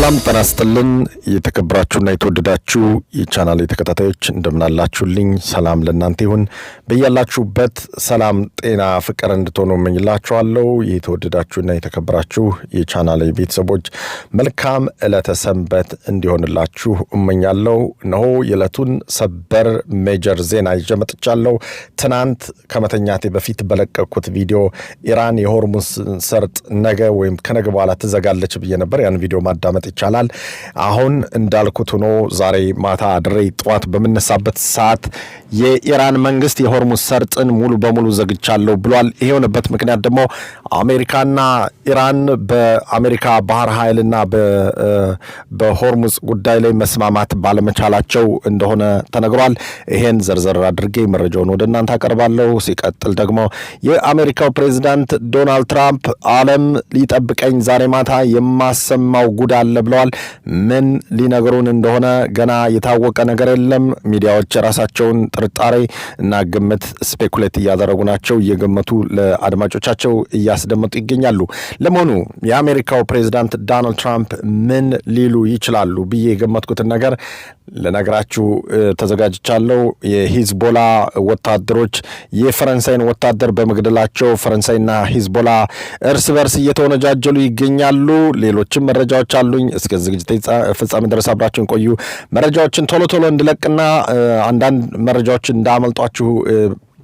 ሰላም ጤና ይስጥልን የተከበራችሁና የተወደዳችሁ የቻናሌ ተከታታዮች እንደምን አላችሁልኝ? ሰላም ለእናንተ ይሁን። በእያላችሁበት ሰላም ጤና ፍቅር እንድትሆኑ እመኝላችኋለሁ። የተወደዳችሁና የተከበራችሁ የቻናሌ ቤተሰቦች መልካም ዕለተ ሰንበት እንዲሆንላችሁ እመኛለሁ። እነሆ የዕለቱን ሰበር ሜጀር ዜና ይዤ መጥቻለሁ። ትናንት ከመተኛቴ በፊት በለቀኩት ቪዲዮ ኢራን የሆርሙዝ ሰርጥ ነገ ወይም ከነገ በኋላ ትዘጋለች ብዬ ነበር። ያን ቪዲዮ ማዳመጥ ይቻላል። አሁን እንዳልኩት ሆኖ ዛሬ ማታ አድሬ ጠዋት በመነሳበት ሰዓት የኢራን መንግስት የሆርሙዝ ሰርጥን ሙሉ በሙሉ ዘግቻለሁ ብሏል። ይሄ የሆነበት ምክንያት ደግሞ አሜሪካና ኢራን በአሜሪካ ባህር ኃይልና በሆርሙዝ ጉዳይ ላይ መስማማት ባለመቻላቸው እንደሆነ ተነግሯል። ይሄን ዘርዘር አድርጌ መረጃውን ወደ እናንተ አቀርባለሁ። ሲቀጥል ደግሞ የአሜሪካው ፕሬዝዳንት ዶናልድ ትራምፕ ዓለም ሊጠብቀኝ ዛሬ ማታ የማሰማው ጉድ አለ ብለዋል። ምን ሊነግሩን እንደሆነ ገና የታወቀ ነገር የለም። ሚዲያዎች የራሳቸውን ጥርጣሬ እና ግምት ስፔኩሌት እያደረጉ ናቸው። እየገመቱ ለአድማጮቻቸው እያስደመጡ ይገኛሉ። ለመሆኑ የአሜሪካው ፕሬዝዳንት ዶናልድ ትራምፕ ምን ሊሉ ይችላሉ ብዬ የገመትኩትን ነገር ለነገራችሁ ተዘጋጅቻለሁ። የሂዝቦላ ወታደሮች የፈረንሳይን ወታደር በመግደላቸው ፈረንሳይና ሂዝቦላ እርስ በርስ እየተወነጃጀሉ ይገኛሉ። ሌሎችም መረጃዎች አሉኝ። እስከ ዝግጅት ፍጻሜ ድረስ አብራችሁን ቆዩ። መረጃዎችን ቶሎ እንድለቅና አንዳንድ መረጃዎችን እንዳመልጧችሁ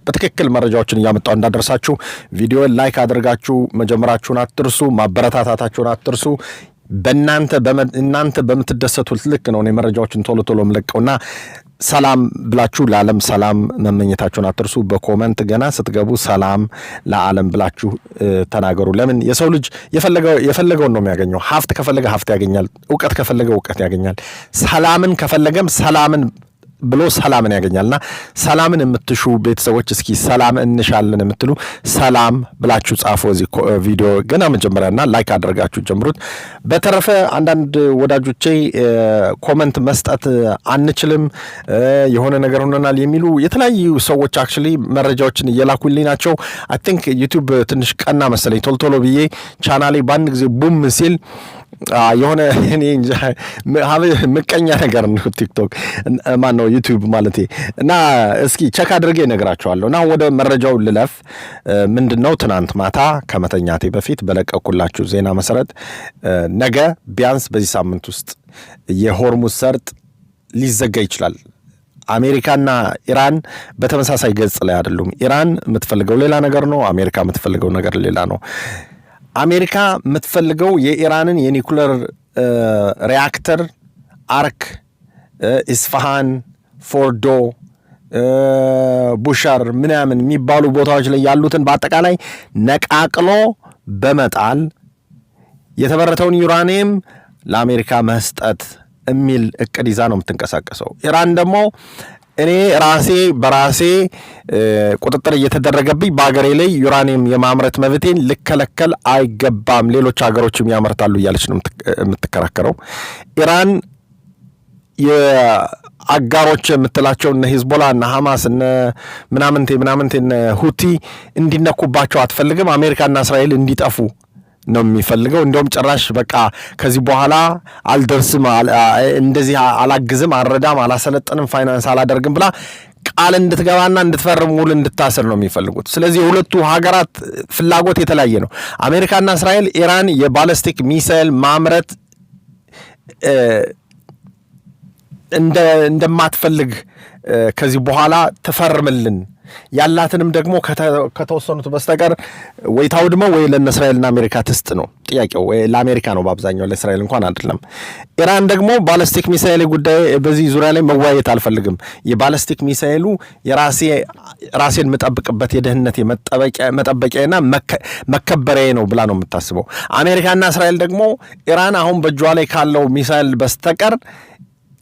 በትክክል መረጃዎችን እያመጣው እንዳደርሳችሁ ቪዲዮን ላይክ አድርጋችሁ መጀመራችሁን አትርሱ። ማበረታታታችሁን አትርሱ። እናንተ በምትደሰቱት ልክ ነው እኔ መረጃዎችን ቶሎ መለቀውና ሰላም ብላችሁ ለዓለም ሰላም መመኘታችሁን አትርሱ። በኮሜንት ገና ስትገቡ ሰላም ለዓለም ብላችሁ ተናገሩ። ለምን የሰው ልጅ የፈለገውን ነው የሚያገኘው። ሀብት ከፈለገ ሀብት ያገኛል። ዕውቀት ከፈለገ ዕውቀት ያገኛል። ሰላምን ከፈለገም ሰላምን ብሎ ሰላምን ያገኛልና ሰላምን የምትሹ ቤተሰቦች እስኪ ሰላም እንሻለን የምትሉ ሰላም ብላችሁ ጻፉ። እዚህ ቪዲዮ ገና መጀመሪያና ላይክ አድርጋችሁ ጀምሩት። በተረፈ አንዳንድ ወዳጆቼ ኮሜንት መስጠት አንችልም የሆነ ነገር ሆነናል የሚሉ የተለያዩ ሰዎች አክቹሊ መረጃዎችን እየላኩልኝ ናቸው። አይ ቲንክ ዩቲዩብ ትንሽ ቀና መሰለኝ ቶሎ ብዬ ቻናሌ በአንድ ጊዜ ቡም ሲል የሆነ እኔ ምቀኛ ነገር ነው ቲክቶክ ማን ነው ዩቲዩብ ማለት እና እስኪ ቼክ አድርጌ እነግራችኋለሁ። እና ወደ መረጃው ልለፍ። ምንድነው ትናንት ማታ ከመተኛቴ በፊት በለቀኩላችሁ ዜና መሰረት ነገ ቢያንስ በዚህ ሳምንት ውስጥ የሆርሙዝ ሰርጥ ሊዘጋ ይችላል። አሜሪካና ኢራን በተመሳሳይ ገጽ ላይ አይደሉም። ኢራን የምትፈልገው ሌላ ነገር ነው። አሜሪካ የምትፈልገው ነገር ሌላ ነው። አሜሪካ የምትፈልገው የኢራንን የኒኩለር ሪአክተር አርክ፣ ኢስፋሃን፣ ፎርዶ፣ ቡሻር ምናምን የሚባሉ ቦታዎች ላይ ያሉትን በአጠቃላይ ነቃቅሎ በመጣል የተመረተውን ዩራኒየም ለአሜሪካ መስጠት የሚል እቅድ ይዛ ነው የምትንቀሳቀሰው። ኢራን ደግሞ እኔ በራሴ ቁጥጥር እየተደረገብኝ በአገሬ ላይ ዩራኒየም የማምረት መብቴን ልከለከል አይገባም፣ ሌሎች ሀገሮችም ያመርታሉ እያለች ነው የምትከራከረው። ኢራን የአጋሮች የምትላቸው እነ ሂዝቦላ እነ ሐማስ እነ ምናምንቴ እነ ሁቲ እንዲነኩባቸው አትፈልግም። አሜሪካና እስራኤል እንዲጠፉ ነው የሚፈልገው። እንደውም ጭራሽ በቃ ከዚህ በኋላ አልደርስም፣ እንደዚህ አላግዝም፣ አልረዳም፣ አላሰለጥንም፣ ፋይናንስ አላደርግም ብላ ቃል እንድትገባና እንድትፈርም ውል እንድታስር ነው የሚፈልጉት። ስለዚህ የሁለቱ ሀገራት ፍላጎት የተለያየ ነው። አሜሪካና እስራኤል ኢራን የባሊስቲክ ሚሳይል ማምረት እንደማትፈልግ ከዚህ በኋላ ትፈርምልን ያላትንም ደግሞ ከተወሰኑት በስተቀር ወይ ታውድመው ወይ ለእስራኤልና አሜሪካ ትስጥ ነው ጥያቄው። ወይ ለአሜሪካ ነው በአብዛኛው፣ ለእስራኤል እንኳን አይደለም። ኢራን ደግሞ ባሊስቲክ ሚሳይል ጉዳይ በዚህ ዙሪያ ላይ መወያየት አልፈልግም፣ የባሊስቲክ ሚሳይሉ ራሴን የምጠብቅበት የደህንነት መጠበቂያና መከበሪያ ነው ብላ ነው የምታስበው። አሜሪካና እስራኤል ደግሞ ኢራን አሁን በእጇ ላይ ካለው ሚሳይል በስተቀር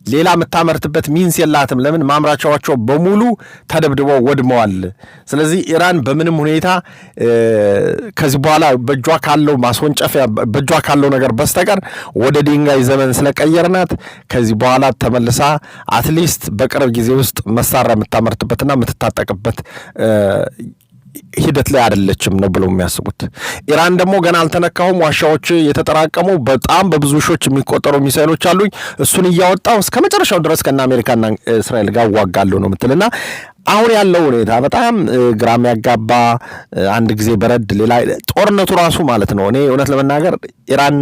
ሌላ የምታመርትበት ሚንስ የላትም። ለምን? ማምራቻዎቿ በሙሉ ተደብድበው ወድመዋል። ስለዚህ ኢራን በምንም ሁኔታ ከዚህ በኋላ በእጇ ካለው ማስወንጨፊያ በእጇ ካለው ነገር በስተቀር ወደ ድንጋይ ዘመን ስለቀየርናት ከዚህ በኋላ ተመልሳ አትሊስት በቅርብ ጊዜ ውስጥ መሳሪያ የምታመርትበትና የምትታጠቅበት ሂደት ላይ አይደለችም ነው ብለው የሚያስቡት። ኢራን ደግሞ ገና አልተነካሁም፣ ዋሻዎች የተጠራቀሙ በጣም በብዙ ሺዎች የሚቆጠሩ ሚሳኤሎች አሉኝ፣ እሱን እያወጣው እስከ መጨረሻው ድረስ ከነ አሜሪካና እስራኤል ጋር ዋጋለሁ ነው የምትልና አሁን ያለው ሁኔታ በጣም ግራም ያጋባ፣ አንድ ጊዜ በረድ ሌላ ጦርነቱ ራሱ ማለት ነው። እኔ እውነት ለመናገር ኢራን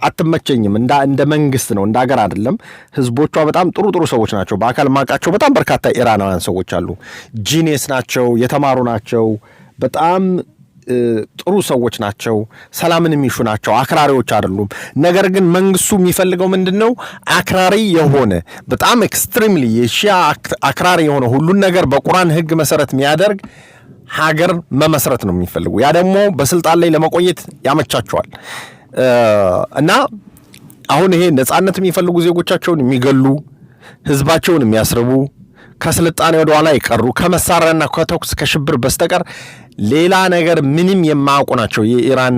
አትመቸኝም። እንደ መንግስት ነው፣ እንደ ሀገር አይደለም። ህዝቦቿ በጣም ጥሩ ሰዎች ናቸው። በአካል ማቃቸው በጣም በርካታ ኢራናውያን ሰዎች አሉ። ጂኒየስ ናቸው፣ የተማሩ ናቸው፣ በጣም ጥሩ ሰዎች ናቸው፣ ሰላምን የሚሹ ናቸው፣ አክራሪዎች አይደሉም። ነገር ግን መንግስቱ የሚፈልገው ምንድነው? አክራሪ የሆነ በጣም ኤክስትሪምሊ የሺያ አክራሪ የሆነ ሁሉን ነገር በቁርአን ህግ መሰረት የሚያደርግ ሀገር መመስረት ነው የሚፈልጉ። ያ ደግሞ በስልጣን ላይ ለመቆየት ያመቻቸዋል። እና አሁን ይሄ ነጻነት የሚፈልጉ ዜጎቻቸውን የሚገሉ፣ ህዝባቸውን የሚያስርቡ፣ ከስልጣኔ ወደ ኋላ የቀሩ፣ ከመሳሪያና ከተኩስ ከሽብር በስተቀር ሌላ ነገር ምንም የማያውቁ ናቸው የኢራን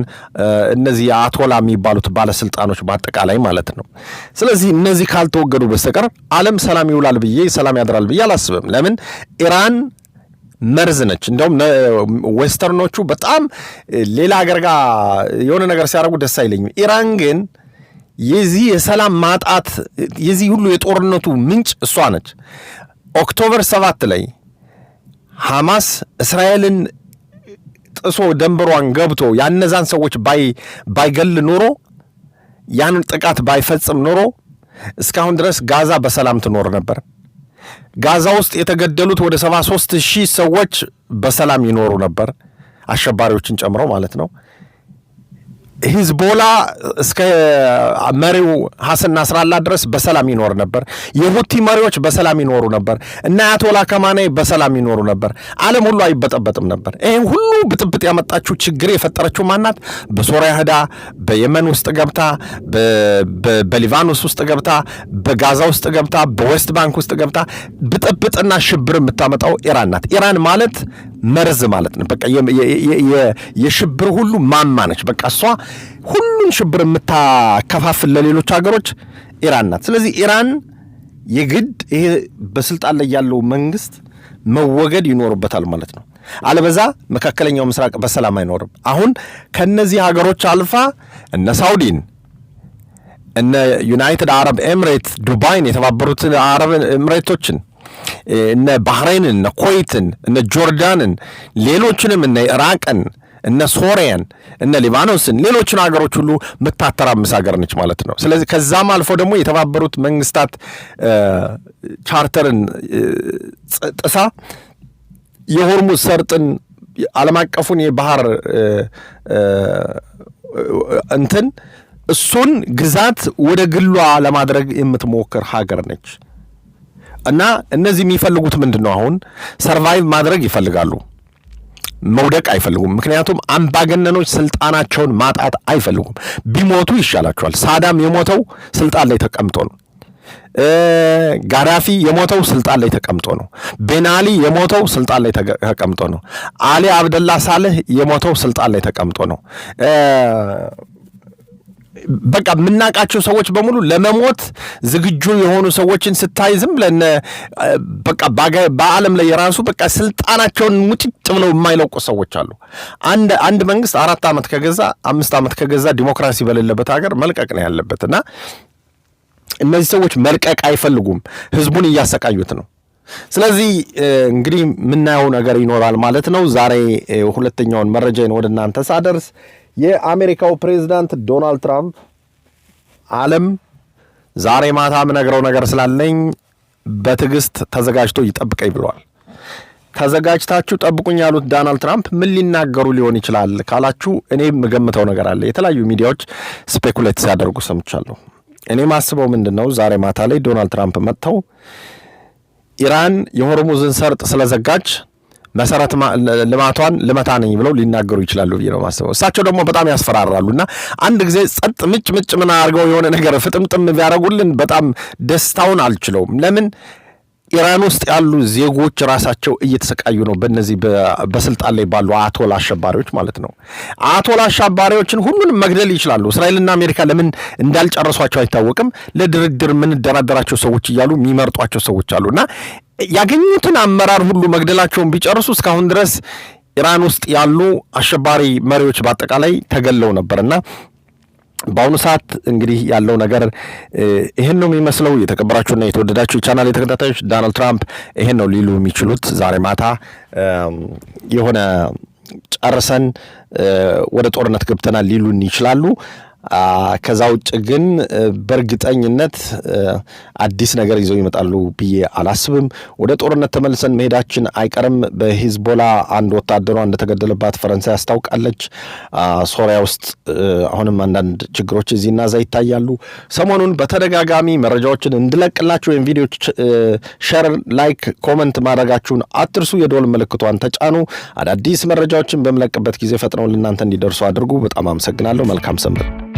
እነዚህ አያቶላ የሚባሉት ባለስልጣኖች በአጠቃላይ ማለት ነው። ስለዚህ እነዚህ ካልተወገዱ በስተቀር ዓለም ሰላም ይውላል ብዬ ሰላም ያድራል ብዬ አላስብም። ለምን? ኢራን መርዝ ነች። እንደውም ዌስተርኖቹ በጣም ሌላ ሀገር ጋር የሆነ ነገር ሲያደርጉ ደስ አይለኝም። ኢራን ግን የዚህ የሰላም ማጣት የዚህ ሁሉ የጦርነቱ ምንጭ እሷ ነች። ኦክቶበር 7 ላይ ሐማስ እስራኤልን ጥሶ ደንበሯን ገብቶ ያነዛን ሰዎች ባይገል ኖሮ ያንን ጥቃት ባይፈጽም ኖሮ እስካሁን ድረስ ጋዛ በሰላም ትኖር ነበር። ጋዛ ውስጥ የተገደሉት ወደ 73,000 ሰዎች በሰላም ይኖሩ ነበር፣ አሸባሪዎችን ጨምሮ ማለት ነው። ሂዝቦላ እስከ መሪው ሐሰን ናስራላ ድረስ በሰላም ይኖር ነበር። የሁቲ መሪዎች በሰላም ይኖሩ ነበር እና አያቶላ ከማኔ በሰላም ይኖሩ ነበር። ዓለም ሁሉ አይበጠበጥም ነበር። ይሄን ሁሉ ብጥብጥ ያመጣችው ችግር የፈጠረችው ማናት? በሶሪያ ሄዳ፣ በየመን ውስጥ ገብታ፣ በሊባኖስ ውስጥ ገብታ፣ በጋዛ ውስጥ ገብታ፣ በዌስት ባንክ ውስጥ ገብታ ብጥብጥና ሽብር የምታመጣው ኢራን ናት። ኢራን ማለት መርዝ ማለት ነው። በቃ የሽብር ሁሉ ማማ ነች። በቃ እሷ ሁሉን ሽብር የምታከፋፍል ለሌሎች ሀገሮች ኢራን ናት። ስለዚህ ኢራን የግድ ይሄ በስልጣን ላይ ያለው መንግስት መወገድ ይኖርበታል ማለት ነው። አለበዛ መካከለኛው ምስራቅ በሰላም አይኖርም። አሁን ከነዚህ ሀገሮች አልፋ እነ ሳውዲን፣ እነ ዩናይትድ አረብ ኤምሬት፣ ዱባይን፣ የተባበሩት አረብ ኤምሬቶችን፣ እነ ባህሬንን፣ እነ ኩዌትን፣ እነ ጆርዳንን፣ ሌሎችንም እነ ኢራቅን፣ እነ ሶሪያን፣ እነ ሊባኖስን፣ ሌሎችን ሀገሮች ሁሉ የምታተራምስ ሀገር ነች ማለት ነው። ስለዚህ ከዛም አልፎ ደግሞ የተባበሩት መንግስታት ቻርተርን ጥሳ የሆርሙዝ ሰርጥን ዓለም አቀፉን የባህር እንትን እሱን ግዛት ወደ ግሏ ለማድረግ የምትሞክር ሀገር ነች። እና እነዚህ የሚፈልጉት ምንድነው? አሁን ሰርቫይቭ ማድረግ ይፈልጋሉ፣ መውደቅ አይፈልጉም። ምክንያቱም አምባገነኖች ስልጣናቸውን ማጣት አይፈልጉም። ቢሞቱ ይሻላቸዋል። ሳዳም የሞተው ስልጣን ላይ ተቀምጦ ነው። ጋዳፊ የሞተው ስልጣን ላይ ተቀምጦ ነው። ቤናሊ የሞተው ስልጣን ላይ ተቀምጦ ነው። አሊ አብደላ ሳልህ የሞተው ስልጣን ላይ ተቀምጦ ነው። በቃ የምናውቃቸው ሰዎች በሙሉ ለመሞት ዝግጁ የሆኑ ሰዎችን ስታይ ዝም ብለን በቃ በዓለም ላይ የራሱ በቃ ስልጣናቸውን ሙጭጭ ብለው የማይለቁ ሰዎች አሉ። አንድ መንግስት 4 ዓመት ከገዛ 5 ዓመት ከገዛ ዲሞክራሲ በሌለበት ሀገር መልቀቅ ነው ያለበትና እነዚህ ሰዎች መልቀቅ አይፈልጉም። ህዝቡን እያሰቃዩት ነው። ስለዚህ እንግዲህ የምናየው ነገር ይኖራል ማለት ነው። ዛሬ ሁለተኛውን መረጃን ወደ እናንተ ሳደርስ የአሜሪካው ፕሬዝዳንት ዶናልድ ትራምፕ ዓለም ዛሬ ማታ የምነግረው ነገር ስላለኝ በትዕግስት ተዘጋጅቶ ይጠብቀኝ ብለዋል። ተዘጋጅታችሁ ጠብቁኝ ያሉት ዶናልድ ትራምፕ ምን ሊናገሩ ሊሆን ይችላል ካላችሁ እኔ የምገምተው ነገር አለ። የተለያዩ ሚዲያዎች ስፔኩሌት ሲያደርጉ ሰምቻለሁ። እኔ ማስበው ምንድነው ዛሬ ማታ ላይ ዶናልድ ትራምፕ መጥተው ኢራን የሆርሙዝን ሰርጥ ስለዘጋች መሰረት ልማቷን ልመታ ነኝ ብለው ሊናገሩ ይችላሉ ብዬ ነው ማስበው። እሳቸው ደግሞ በጣም ያስፈራራሉና አንድ ጊዜ ጸጥ ምጭ ምን አድርገው የሆነ ነገር ፍጥምጥም ቢያደርጉልን በጣም ደስታውን አልችለውም። ለምን ኢራን ውስጥ ያሉ ዜጎች ራሳቸው እየተሰቃዩ ነው በእነዚህ በስልጣን ላይ ባሉ አያቶላ አሸባሪዎች ማለት ነው። አያቶላ አሸባሪዎችን ሁሉንም መግደል ይችላሉ። እስራኤልና አሜሪካ ለምን እንዳልጨረሷቸው አይታወቅም። ለድርድር ምን ደራደራቸው ሰዎች እያሉ የሚመርጧቸው ሰዎች አሉና ያገኙትን አመራር ሁሉ መግደላቸውን ቢጨርሱ እስካሁን ድረስ ኢራን ውስጥ ያሉ አሸባሪ መሪዎች በአጠቃላይ ተገለው ነበርና በአሁኑ ሰዓት እንግዲህ ያለው ነገር ይሄን ነው የሚመስለው። የተከበራችሁና የተወደዳችሁ ቻናል የተከታታዮች ዶናልድ ትራምፕ ይሄን ነው ሊሉ የሚችሉት። ዛሬ ማታ የሆነ ጨርሰን ወደ ጦርነት ገብተናል ሊሉን ይችላሉ። ከዛ ውጭ ግን በእርግጠኝነት አዲስ ነገር ይዘው ይመጣሉ ብዬ አላስብም። ወደ ጦርነት ተመልሰን መሄዳችን አይቀርም። በሂዝቦላ አንድ ወታደሯ እንደተገደለባት ፈረንሳይ አስታውቃለች። ሶሪያ ውስጥ አሁንም አንዳንድ ችግሮች እዚህና እዛ ይታያሉ። ሰሞኑን በተደጋጋሚ መረጃዎችን እንድለቅላችሁ ወይም ቪዲዮች ሼር፣ ላይክ፣ ኮመንት ማድረጋችሁን አትርሱ። የደወል ምልክቷን ተጫኑ። አዳዲስ መረጃዎችን በመለቅበት ጊዜ ፈጥነው ለእናንተ እንዲደርሱ አድርጉ። በጣም አመሰግናለሁ። መልካም ሰንበት።